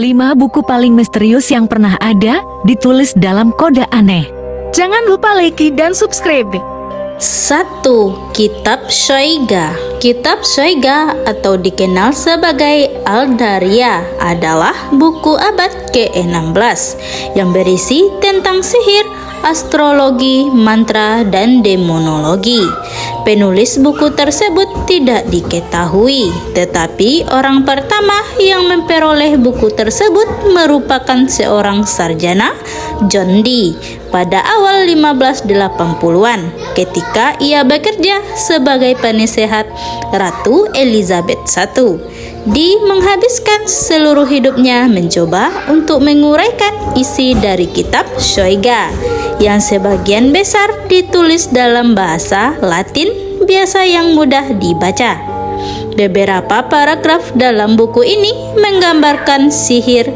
5 buku paling misterius yang pernah ada, ditulis dalam kode aneh. Jangan lupa like dan subscribe. 1. Kitab Shoiga. Kitab Shoiga atau dikenal sebagai Al-Daria adalah buku abad ke-16 yang berisi tentang sihir, astrologi, mantra, dan demonologi. Penulis buku tersebut tidak diketahui, tetapi orang pertama yang memperoleh buku tersebut merupakan seorang sarjana, John Dee, pada awal 1580-an ketika ia bekerja sebagai penasehat Ratu Elizabeth I. Dee menghabiskan seluruh hidupnya mencoba untuk menguraikan isi dari kitab Shoiga yang sebagian besar ditulis dalam bahasa Latin biasa yang mudah dibaca. Beberapa paragraf dalam buku ini menggambarkan sihir,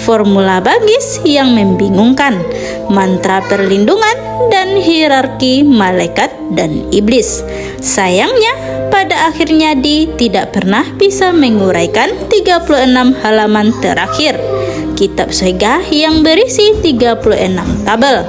formula magis yang membingungkan, mantra perlindungan, dan hierarki malaikat dan iblis. Sayangnya, pada akhirnya Dee tidak pernah bisa menguraikan 36 halaman terakhir kitab Shoiga yang berisi 36 tabel.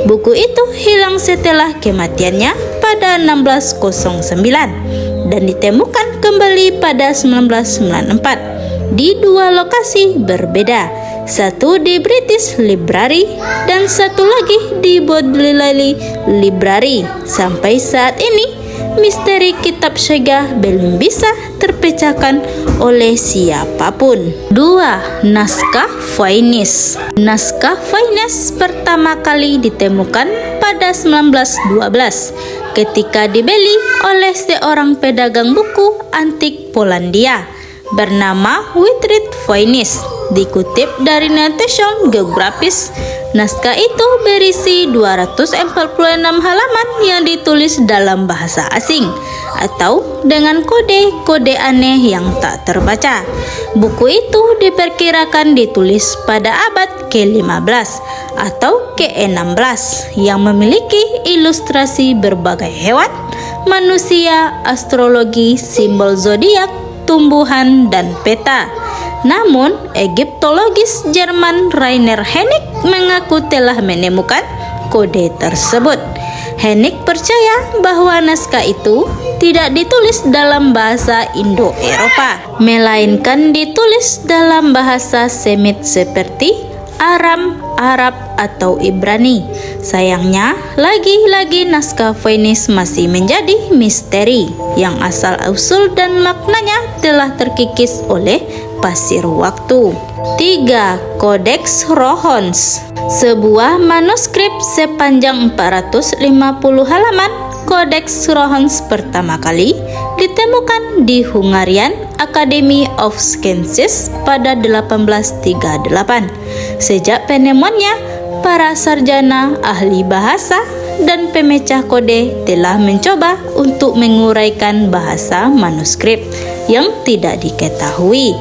Buku itu hilang setelah kematiannya pada 1609 dan ditemukan kembali pada 1994 di dua lokasi berbeda, satu di British Library dan satu lagi di Bodleian Library. Sampai saat ini misteri kitab Shoiga belum bisa terpecahkan oleh siapapun. 2. Naskah Voynich. Naskah Voynich pertama kali ditemukan pada 1912 ketika dibeli oleh seorang pedagang buku antik Polandia bernama Witrid Voynich. Dikutip dari Notation Geographics, naskah itu berisi 246 halaman yang ditulis dalam bahasa asing atau dengan kode-kode aneh yang tak terbaca. Buku itu diperkirakan ditulis pada abad ke-15 atau ke-16 yang memiliki ilustrasi berbagai hewan, manusia, astrologi, simbol zodiak, tumbuhan, dan peta. Namun, Egiptologis Jerman Rainer Hennig mengaku telah menemukan kode tersebut. Hennig percaya bahwa naskah itu tidak ditulis dalam bahasa Indo-Eropa, melainkan ditulis dalam bahasa Semit seperti Aram, Arab, atau Ibrani. Sayangnya, lagi-lagi naskah Voynich masih menjadi misteri yang asal-usul dan maknanya telah terkikis oleh pasir waktu. 3. Codex Rohons. Sebuah manuskrip sepanjang 450 halaman, Codex Rohons pertama kali ditemukan di Hungarian Academy of Sciences pada 1838. Sejak penemuannya, para sarjana, ahli bahasa, dan pemecah kode telah mencoba untuk menguraikan bahasa manuskrip yang tidak diketahui.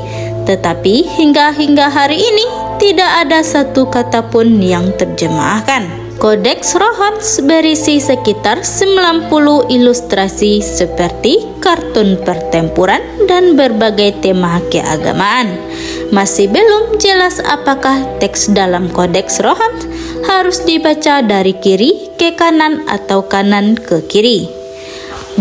Tetapi hingga hari ini tidak ada satu kata pun yang terjemahkan. Codex Rohons berisi sekitar 90 ilustrasi seperti kartun pertempuran dan berbagai tema keagamaan. Masih belum jelas apakah teks dalam Codex Rohons harus dibaca dari kiri ke kanan atau kanan ke kiri.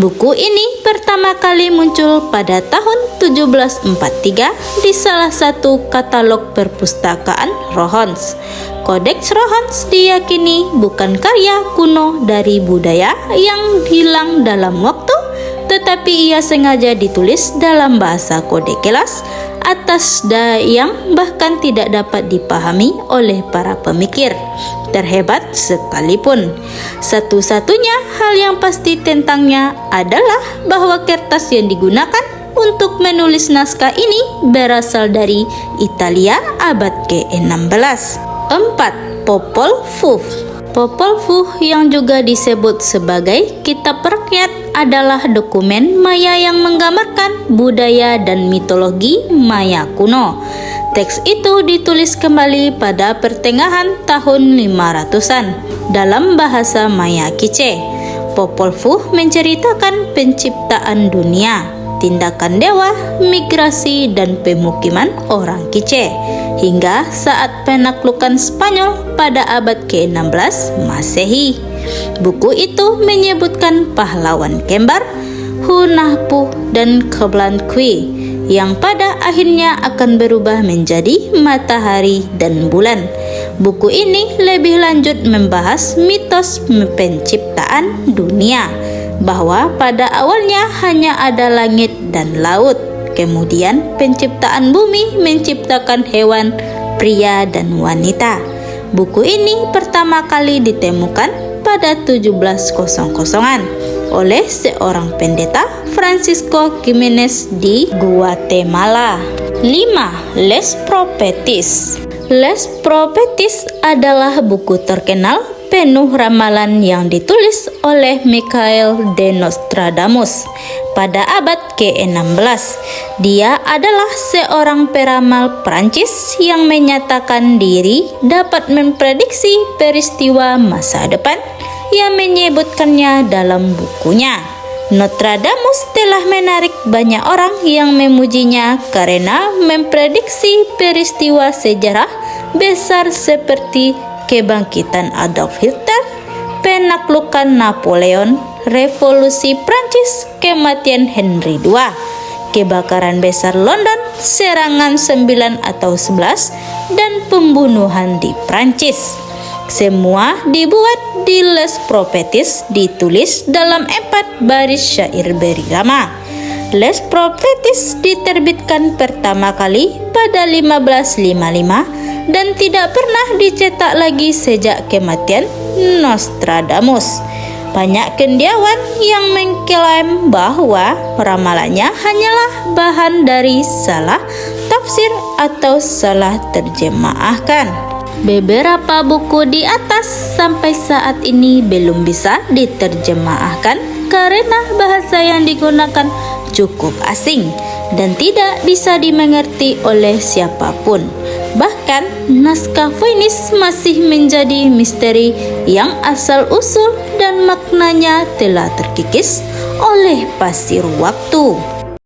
Buku ini pertama kali muncul pada tahun 1743 di salah satu katalog perpustakaan Rohons. Codex Rohons diyakini bukan karya kuno dari budaya yang hilang dalam waktu, tetapi ia sengaja ditulis dalam bahasa kode kelas atas yang bahkan tidak dapat dipahami oleh para pemikir terhebat sekalipun. Satu-satunya hal yang pasti tentangnya adalah bahwa kertas yang digunakan untuk menulis naskah ini berasal dari Italia abad ke-16. 4. Popol Vuh. Popol Vuh yang juga disebut sebagai kitab rakyat adalah dokumen Maya yang menggambarkan budaya dan mitologi Maya kuno. Teks itu ditulis kembali pada pertengahan tahun 500-an dalam bahasa Maya Kicé. Popol Vuh menceritakan penciptaan dunia, tindakan dewa, migrasi, dan pemukiman orang Kiceh hingga saat penaklukan Spanyol pada abad ke-16 Masehi. Buku itu menyebutkan pahlawan kembar, Hunahpu dan Keblan Kui yang pada akhirnya akan berubah menjadi matahari dan bulan. Buku ini lebih lanjut membahas mitos penciptaan dunia, bahwa pada awalnya hanya ada langit dan laut. Kemudian penciptaan bumi menciptakan hewan, pria dan wanita. Buku ini pertama kali ditemukan pada 1700-an oleh seorang pendeta Francisco Gimenez di Guatemala. 5. Les Prophéties. Les Prophéties adalah buku terkenal penuh ramalan yang ditulis oleh Michael de Nostradamus pada abad ke-16. Dia adalah seorang peramal Prancis yang menyatakan diri dapat memprediksi peristiwa masa depan yang menyebutkannya dalam bukunya. Nostradamus telah menarik banyak orang yang memujinya karena memprediksi peristiwa sejarah besar seperti kebangkitan Adolf Hitler, penaklukan Napoleon, revolusi Prancis, kematian Henry II, kebakaran besar London, serangan 9 atau 11, dan pembunuhan di Prancis. Semua dibuat di Les Prophéties, ditulis dalam 4 baris syair berirama. Les Prophéties diterbitkan pertama kali pada 1555 dan tidak pernah dicetak lagi sejak kematian Nostradamus. Banyak cendekiawan yang mengklaim bahwa ramalannya hanyalah bahan dari salah tafsir atau salah terjemahkan. Beberapa buku di atas sampai saat ini belum bisa diterjemahkan karena bahasa yang digunakan cukup asing dan tidak bisa dimengerti oleh siapapun. Bahkan naskah Phoenix masih menjadi misteri yang asal-usul dan maknanya telah terkikis oleh pasir waktu.